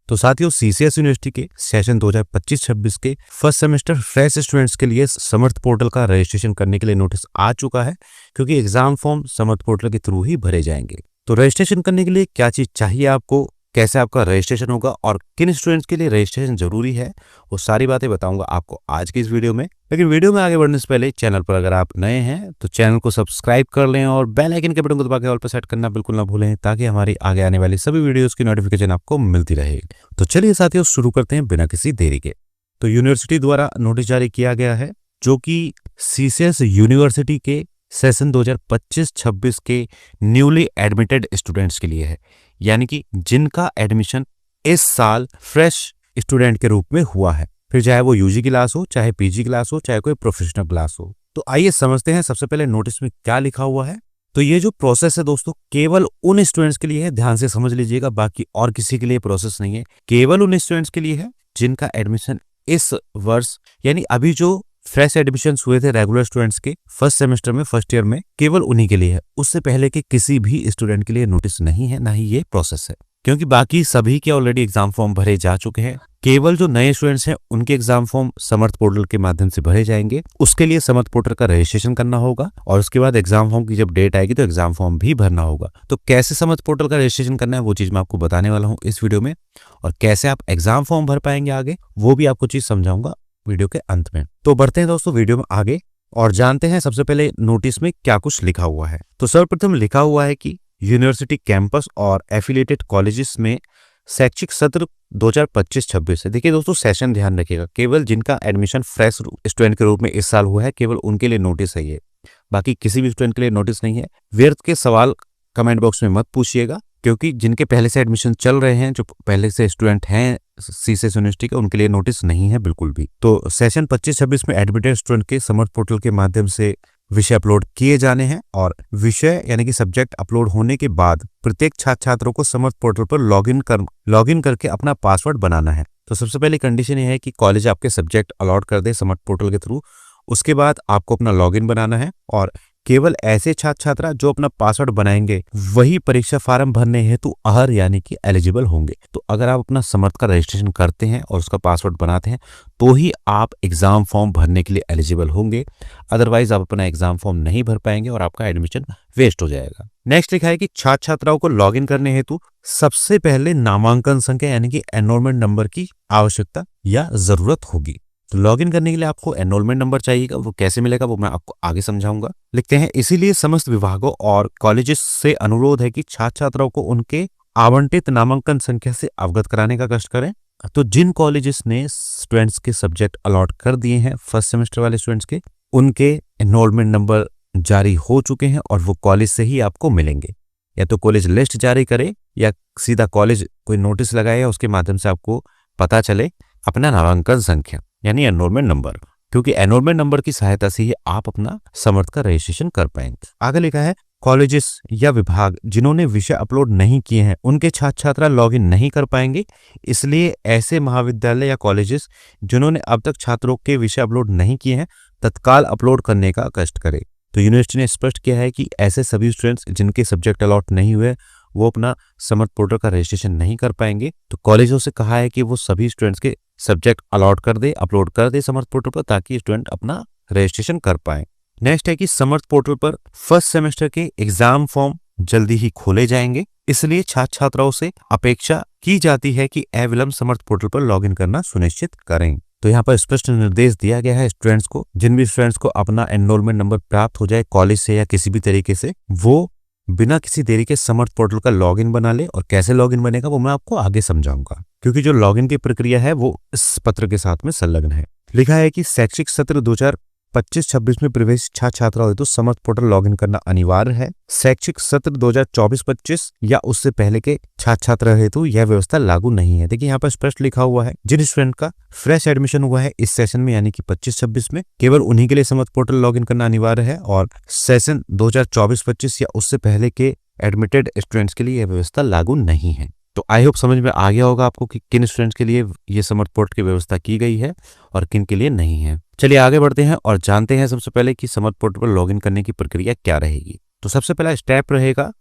तो साथियों, CCS university के सेशन 2025-26 के फर्स्ट सेमेस्टर फ्रेश स्टूडेंट्स के लिए समर्थ पोर्टल का रजिस्ट्रेशन करने के लिए नोटिस आ चुका है, क्योंकि एग्जाम फॉर्म समर्थ पोर्टल के थ्रू ही भरे जाएंगे। तो रजिस्ट्रेशन करने के लिए क्या चीज चाहिए आपको, कैसे आपका रजिस्ट्रेशन होगा और किन स्टूडेंट्स के लिए रजिस्ट्रेशन जरूरी है, वो सारी बातें बताऊंगा आपको आज की इस वीडियो में। लेकिन वीडियो में आगे बढ़ने से पहले चैनल पर अगर आप नए हैं तो चैनल को सब्सक्राइब कर लें और बेल आइकन के बटन को दबा के ऑल पर सेट करना बिल्कुल ना भूलें, ताकि हमारी आगे आने वाली सभी वीडियोस की नोटिफिकेशन आपको मिलती रहे। तो चलिए साथियों, शुरू करते हैं बिना किसी देरी के। तो यूनिवर्सिटी द्वारा नोटिस जारी किया गया है, जो कि सीसीएस यूनिवर्सिटी के सेशन 2025-26 के न्यूली एडमिटेड स्टूडेंट्स के लिए है, यानी कि जिनका एडमिशन इस साल फ्रेश स्टूडेंट के रूप में हुआ है, फिर चाहे वो यूजी क्लास हो, चाहे पीजी क्लास हो, चाहे कोई प्रोफेशनल क्लास हो। तो आइए समझते हैं सबसे पहले नोटिस में क्या लिखा हुआ है। तो ये जो प्रोसेस है दोस्तों, केवल उन स्टूडेंट्स के लिए है, ध्यान से समझ लीजिएगा, बाकी और किसी के लिए प्रोसेस नहीं है। केवल उन स्टूडेंट्स के लिए है जिनका एडमिशन इस वर्ष, यानी अभी जो फ्रेश एडमिशन हुए थे रेगुलर स्टूडेंट्स के फर्स्ट सेमेस्टर में, फर्स्ट ईयर में, केवल उन्हीं के लिए है। उससे पहले के किसी भी स्टूडेंट के लिए नोटिस नहीं है, ना ही ये प्रोसेस है, क्योंकि बाकी सभी के ऑलरेडी एग्जाम फॉर्म भरे जा चुके हैं। केवल जो नए स्टूडेंट्स हैं उनके एग्जाम फॉर्म समर्थ पोर्टल के माध्यम से भरे जाएंगे। उसके लिए समर्थ पोर्टल का रजिस्ट्रेशन करना होगा और उसके बाद एग्जाम फॉर्म की जब डेट आएगी तो एग्जाम फॉर्म भी भरना होगा। तो कैसे समर्थ पोर्टल का रजिस्ट्रेशन करना है वो चीज मैं आपको बताने वाला हूँ इस वीडियो में, और कैसे आप एग्जाम फॉर्म भर पाएंगे आगे, वो भी आपको चीज समझाऊंगा वीडियो के अंत में। तो बढ़ते हैं दोस्तों वीडियो में आगे और जानते हैं सबसे पहले नोटिस में क्या कुछ लिखा हुआ है। तो सर्वप्रथम लिखा हुआ है कि यूनिवर्सिटी कैंपस और एफिलिएटेड कॉलेजेस में शैक्षिक सत्र 2025-26 है। देखिए दोस्तों, सेशन ध्यान रखिएगा, केवल जिनका एडमिशन फ्रेश स्टूडेंट के रूप में इस साल हुआ है, केवल उनके लिए नोटिस है ये, बाकी किसी भी स्टूडेंट के लिए नोटिस नहीं है। व्यर्थ के सवाल कमेंट बॉक्स में मत पूछिएगा, क्योंकि जिनके पहले से एडमिशन चल रहे हैं, जो पहले से स्टूडेंट हैं सीसीएस यूनिवर्सिटी के, उनके लिए नोटिस नहीं है बिल्कुल भी। तो सेशन 25-26 में एडमिटेड स्टूडेंट के समर्थ पोर्टल के माध्यम से विषय अपलोड किए जाने हैं, और विषय यानी कि सब्जेक्ट अपलोड होने के बाद प्रत्येक छात्र छात्रों को समर्थ पोर्टल पर लॉगिन करके अपना पासवर्ड बनाना है। तो सबसे पहले कंडीशन ये है कि कॉलेज आपके सब्जेक्ट अलॉट कर दे समर्थ पोर्टल के थ्रू। उसके बाद आपको अपना लॉगिन बनाना है, और केवल ऐसे छात्र छात्रा जो अपना पासवर्ड बनाएंगे वही परीक्षा फार्म भरने हेतु अहर यानी कि एलिजिबल होंगे। तो अगर आप अपना समर्थ का रजिस्ट्रेशन करते हैं और उसका पासवर्ड बनाते हैं तो ही आप एग्जाम फॉर्म भरने के लिए एलिजिबल होंगे, अदरवाइज आप अपना एग्जाम फॉर्म नहीं भर पाएंगे और आपका एडमिशन वेस्ट हो जाएगा। नेक्स्ट लिखा है कि छात्र छात्राओं को लॉगिन करने हेतु सबसे पहले नामांकन संख्या यानी कि एनरोलमेंट नंबर की आवश्यकता या जरूरत होगी। तो लॉगिन करने के लिए आपको एनरोलमेंट नंबर चाहिएगा, वो कैसे मिलेगा वो मैं आपको आगे समझाऊंगा। लिखते हैं, इसीलिए समस्त विभागों और कॉलेजेस से अनुरोध है कि छात्र छात्राओं को उनके आवंटित नामांकन संख्या से अवगत कराने का कष्ट करें। तो जिन कॉलेजेस ने स्टूडेंट्स के सब्जेक्ट अलॉट कर दिए हैं फर्स्ट सेमेस्टर वाले स्टूडेंट्स के, उनके एनरोलमेंट नंबर जारी हो चुके हैं और वो कॉलेज से ही आपको मिलेंगे। या तो कॉलेज लिस्ट जारी करे या सीधा कॉलेज कोई नोटिस लगाए, उसके माध्यम से आपको पता चले अपना नामांकन संख्या यानी एनरोलमेंट नंबर, क्योंकि एनरोलमेंट नंबर की सहायता से ही आप अपना समर्थ का रजिस्ट्रेशन कर पाएंगे। आगे लिखा है, कॉलेजेस या विभाग जिन्होंने विषय अपलोड नहीं किए हैं उनके छात्र छात्रा लॉगिन नहीं कर पाएंगे। इसलिए ऐसे महाविद्यालय या कॉलेजेस जिन्होंने अब तक छात्रों के विषय अपलोड नहीं किए हैं तत्काल अपलोड करने का कष्ट करें। तो यूनिवर्सिटी ने स्पष्ट किया है कि ऐसे सभी स्टूडेंट्स जिनके सब्जेक्ट अलॉट नहीं हुए वो अपना समर्थ पोर्टल का रजिस्ट्रेशन नहीं कर पाएंगे। तो कॉलेजों से कहा है कि वो सभी स्टूडेंट्स के सब्जेक्ट अलॉट कर दे, अपलोड कर दे समर्थ पोर्टल पर, ताकि स्टूडेंट अपना रजिस्ट्रेशन कर पाए। नेक्स्ट है कि समर्थ पोर्टल पर फर्स्ट सेमेस्टर के एग्जाम फॉर्म जल्दी ही खोले जाएंगे, इसलिए छात्र छात्राओं से अपेक्षा की जाती है कि अविलंब समर्थ पोर्टल पर लॉगिन करना सुनिश्चित करें। तो यहाँ पर स्पष्ट निर्देश दिया गया है स्टूडेंट्स को, जिन भी स्टूडेंट्स को अपना एनरोलमेंट नंबर प्राप्त हो जाए कॉलेज से या किसी भी तरीके से, वो बिना किसी देरी के समर्थ पोर्टल का लॉगिन बना ले। और कैसे लॉगिन बनेगा वो मैं आपको आगे समझाऊंगा, क्योंकि जो लॉगिन की प्रक्रिया है वो इस पत्र के साथ में संलग्न है। लिखा है कि शैक्षिक सत्र 2025-26 में प्रवेश छात्र छात्राओं हेतु समर्थ पोर्टल लॉगिन करना अनिवार्य है। शैक्षिक सत्र 2024-25 या उससे पहले के छात्र छात्रा हेतु यह व्यवस्था लागू नहीं है। देखिए यहाँ पर स्पष्ट लिखा हुआ है, जिन स्टूडेंट का फ्रेश एडमिशन हुआ है इस सेशन में यानी कि 25-26 में, केवल उन्हीं के लिए समर्थ पोर्टल लॉगिन करना अनिवार्य है, और सेशन 2024-25 या उससे पहले के एडमिटेड स्टूडेंट्स के लिए यह व्यवस्था लागू नहीं है। तो आई होप समझ में आ गया होगा आपको कि किन स्टूडेंट्स के लिए ये समर्थ पोर्टल की व्यवस्था की गई है और किन के लिए नहीं है। चलिए आगे बढ़ते हैं और जानते हैं सबसे पहले कि समर्थ पोर्टल पर लॉगिन करने की प्रक्रिया क्या रहेगी। तो सबसे पहला स्टेप रहेगा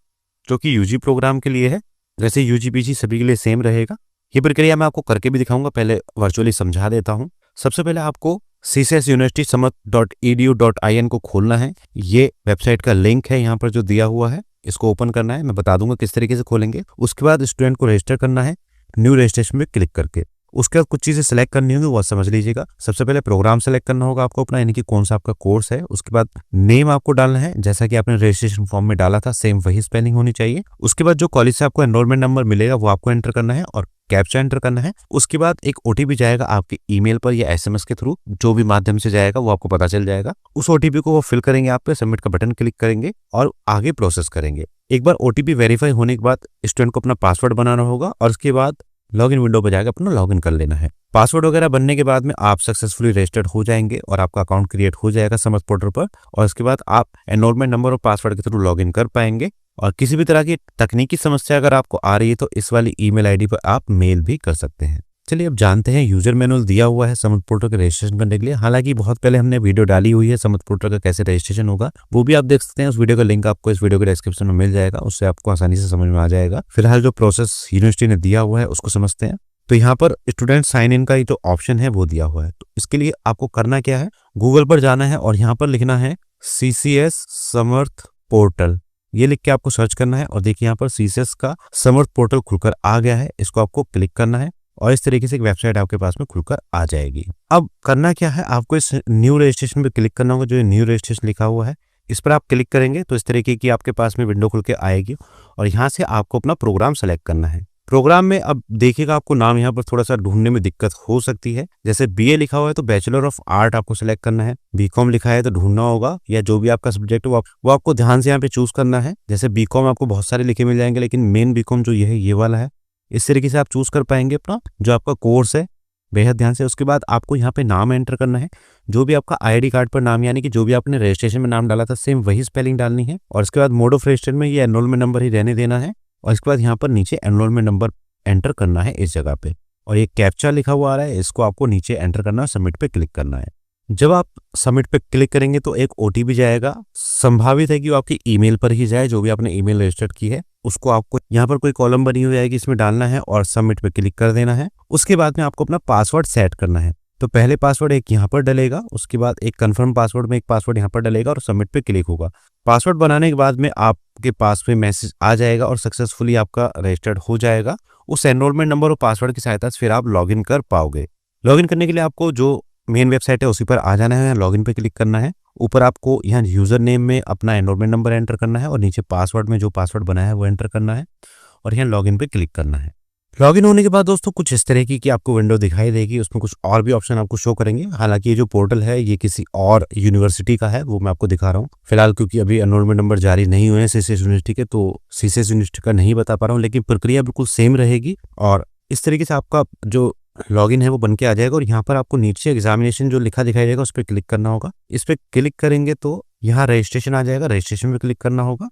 जो कि यूजी प्रोग्राम के लिए है, जैसे यूजी पीजी सभी के लिए सेम रहेगा। ये प्रक्रिया मैं आपको करके भी दिखाऊंगा, पहले वर्चुअली समझा देता हूँ। सबसे पहले आपको CCS University samarth.edu.in को खोलना है। ये वेबसाइट का लिंक है यहाँ पर जो दिया हुआ है, इसको ओपन करना है। मैं बता दूंगा किस तरीके से खोलेंगे। उसके बाद स्टूडेंट को रजिस्टर करना है न्यू रजिस्ट्रेशन में क्लिक करके। उसके बाद कुछ चीजें सेलेक्ट करनी होंगी, वो समझ लीजिएगा। सबसे पहले प्रोग्राम सेलेक्ट करना होगा आपको अपना, यानी कि कौन सा आपका कोर्स है। उसके बाद नेम आपको डालना है, जैसा कि आपने रजिस्ट्रेशन फॉर्म में डाला था सेम वही स्पेलिंग होनी चाहिए। उसके बाद जो कॉलेज से आपको एनरोलमेंट नंबर मिलेगा वो आपको एंटर करना है और कैप्चा एंटर करना है। उसके बाद एक OTP जाएगा आपके ईमेल पर या SMS के थ्रू, जो भी माध्यम से जाएगा वो आपको पता चल जाएगा। उस OTP को वो फिल करेंगे, आप पे सबमिट का बटन क्लिक करेंगे और आगे प्रोसेस करेंगे। एक बार OTP वेरीफाई होने के बाद स्टूडेंट को अपना पासवर्ड बनाना होगा और उसके बाद लॉगिन विंडो पर जाकर अपना लॉगिन कर लेना है। पासवर्ड वगैरह बनने के बाद में आप सक्सेसफुली रजिस्टर्ड हो जाएंगे और आपका अकाउंट क्रिएट हो जाएगा समर्थ पोर्टल पर। और उसके बाद आप एनरोलमेंट नंबर और पासवर्ड के थ्रू लॉगिन कर पाएंगे। और किसी भी तरह की तकनीकी समस्या अगर आपको आ रही है तो इस वाली ईमेल आईडी पर आप मेल भी कर सकते हैं। चलिए अब जानते हैं, यूजर मैनुअल दिया हुआ है समर्थ पोर्टल के रजिस्ट्रेशन करने के लिए। हालांकि बहुत पहले हमने वीडियो डाली हुई है समर्थ पोर्टल का कैसे रजिस्ट्रेशन होगा, वो भी आप देख सकते हैं। उस वीडियो का लिंक आपको इस वीडियो के डिस्क्रिप्शन में मिल जाएगा, उससे आपको आसानी से समझ में आ जाएगा। फिलहाल जो प्रोसेस यूनिवर्सिटी ने दिया हुआ है उसको समझते हैं। तो यहाँ पर स्टूडेंट साइन इन का ही जो ऑप्शन है वो दिया हुआ है। तो इसके लिए आपको करना क्या है, गूगल पर जाना है और यहाँ पर लिखना है CCS समर्थ पोर्टल। ये लिख के आपको सर्च करना है और देखिए यहाँ पर CCS का समर्थ पोर्टल खुलकर आ गया है। इसको आपको क्लिक करना है और इस तरीके से एक वेबसाइट आपके पास में खुलकर आ जाएगी। अब करना क्या है, आपको इस न्यू रजिस्ट्रेशन पे क्लिक करना होगा, जो न्यू रजिस्ट्रेशन लिखा हुआ है इस पर आप क्लिक करेंगे तो इस तरीके की आपके पास में विंडो खुल के आएगी और यहाँ से आपको अपना प्रोग्राम सेलेक्ट करना है। प्रोग्राम में अब देखिएगा आपको नाम यहाँ पर थोड़ा सा ढूंढने में दिक्कत हो सकती है। जैसे BA लिखा हुआ है तो बैचलर ऑफ आर्ट आपको सेलेक्ट करना है। BCom लिखा है तो ढूंढना होगा, या जो भी आपका सब्जेक्ट है वो आपको ध्यान से यहाँ पे चूज करना है। जैसे BCom आपको बहुत सारे लिखे मिल जाएंगे, लेकिन मेन BCom जो ये है ये वाला है। इस तरीके से आप चूज कर पाएंगे अपना जो आपका कोर्स है, बेहद ध्यान से। उसके बाद आपको यहाँ पे नाम एंटर करना है, जो भी आपका ID कार्ड पर नाम, यानी कि जो भी आपने रजिस्ट्रेशन में नाम डाला था सेम वही स्पेलिंग डालनी है। और इसके बाद मोड ऑफ रजिस्ट्रेशन में ये एनरोलमेंट नंबर ही रहने देना है। और इसके बाद यहाँ पर नीचे एनरोलमेंट नंबर एंटर करना है इस जगह पे, और ये कैप्चा लिखा हुआ आ रहा है, इसको आपको नीचे एंटर करना है, सबमिट पे क्लिक करना है। जब आप सबमिट पे क्लिक करेंगे तो एक OTP जाएगा। संभावित है कि वो आपकी ईमेल पर ही जाए, जो भी आपने ईमेल रजिस्टर की है उसको आपको यहाँ पर कोई कॉलम बनी हुई आएगी, इसमें डालना है और सबमिट पे क्लिक कर देना है। उसके बाद में आपको अपना पासवर्ड सेट करना है। तो पहले पासवर्ड एक यहाँ पर डलेगा, उसके बाद एक कंफर्म पासवर्ड में एक पासवर्ड यहाँ पर डलेगा और सबमिट पे क्लिक होगा। पासवर्ड बनाने के बाद में आपके पास में मैसेज आ जाएगा और सक्सेसफुली आपका रजिस्टर्ड हो जाएगा। उस एनरोलमेंट नंबर और पासवर्ड की सहायता से फिर आप लॉगिन कर पाओगे। लॉगिन करने के लिए आपको जो मेन वेबसाइट है उसी पर आ जाना है, लॉगिन पे क्लिक करना है। ऊपर आपको यहाँ यूजर नेम में अपना एनरोलमेंट नंबर एंटर करना है और नीचे पासवर्ड में जो पासवर्ड बनाया है वो एंटर करना है और यहाँ लॉगिन पे क्लिक करना है। लॉगिन होने के बाद दोस्तों कुछ इस तरह की आपको विंडो दिखाई देगी, उसमें कुछ और भी ऑप्शन आपको शो करेंगे। हालांकि ये जो पोर्टल है ये किसी और यूनिवर्सिटी का है, वो मैं आपको दिखा रहा हूँ फिलहाल, क्योंकि अभी एनरोलमेंट नंबर जारी नहीं हुए हैं CCS यूनिवर्सिटी के, तो CCS यूनिवर्सिटी का नहीं बता पा रहा हूँ, लेकिन प्रक्रिया बिल्कुल सेम रहेगी। और इस तरीके से आपका जो लॉगिन है वो बन के आ जाएगा और यहाँ पर आपको नीचे एग्जामिनेशन जो लिखा दिखाई देगा उस पर क्लिक करना होगा। इस पर क्लिक करेंगे तो यहाँ रजिस्ट्रेशन आ जाएगा, रजिस्ट्रेशन पे क्लिक करना होगा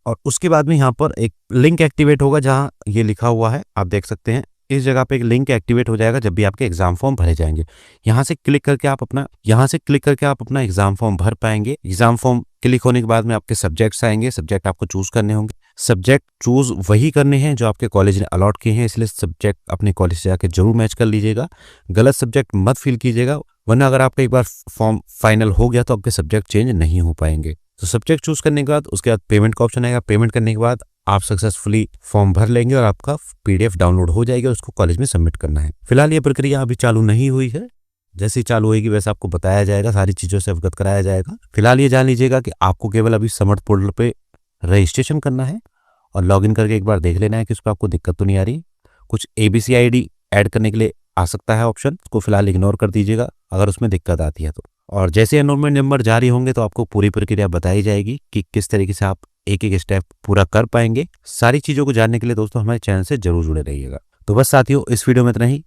और उसके बाद में यहाँ पर एक लिंक एक्टिवेट होगा जहाँ ये लिखा हुआ है, आप देख सकते हैं इस जगह पे एक लिंक एक्टिवेट हो जाएगा जब भी आपके एग्जाम फॉर्म भरे जाएंगे। यहाँ से क्लिक करके आप अपना एग्जाम फॉर्म भर पाएंगे। एग्जाम फॉर्म क्लिक होने के बाद में आपके सब्जेक्ट्स आएंगे, सब्जेक्ट आपको चूज करने होंगे। सब्जेक्ट चूज वही करने हैं जो आपके कॉलेज ने अलॉट किए हैं, इसलिए सब्जेक्ट अपने कॉलेज से जाकर जरूर मैच कर लीजिएगा। गलत सब्जेक्ट मत फिल कीजिएगा, वरना अगर आपका एक बार फॉर्म फाइनल हो गया तो आपके सब्जेक्ट चेंज नहीं हो पाएंगे। तो सब्जेक्ट चूज करने के बाद उसके बाद पेमेंट का ऑप्शन आएगा। पेमेंट करने के बाद आप सक्सेसफुली फॉर्म भर लेंगे और आपका PDF डाउनलोड हो जाएगा, उसको कॉलेज में सबमिट करना है। फिलहाल ये प्रक्रिया अभी चालू नहीं हुई है, जैसे ही चालू होगी वैसे आपको बताया जाएगा, सारी चीजों से अवगत कराया जाएगा। फिलहाल ये जान लीजिएगा कि आपको केवल अभी समर्थ पोर्टल पे रजिस्ट्रेशन करना है और लॉगिन करके एक बार देख लेना है कि उसको आपको दिक्कत तो नहीं आ रही। कुछ ABC ID ऐड करने के लिए आ सकता है ऑप्शन, उसको फिलहाल इग्नोर कर दीजिएगा अगर उसमें दिक्कत आती है तो। और जैसे एनरोलमेंट नंबर जारी होंगे तो आपको पूरी प्रक्रिया बताई जाएगी कि किस तरीके से आप एक एक स्टेप पूरा कर पाएंगे। सारी चीजों को जानने के लिए दोस्तों हमारे चैनल से जरूर जुड़े रहिएगा। तो बस साथियों, इस वीडियो में इतना ही।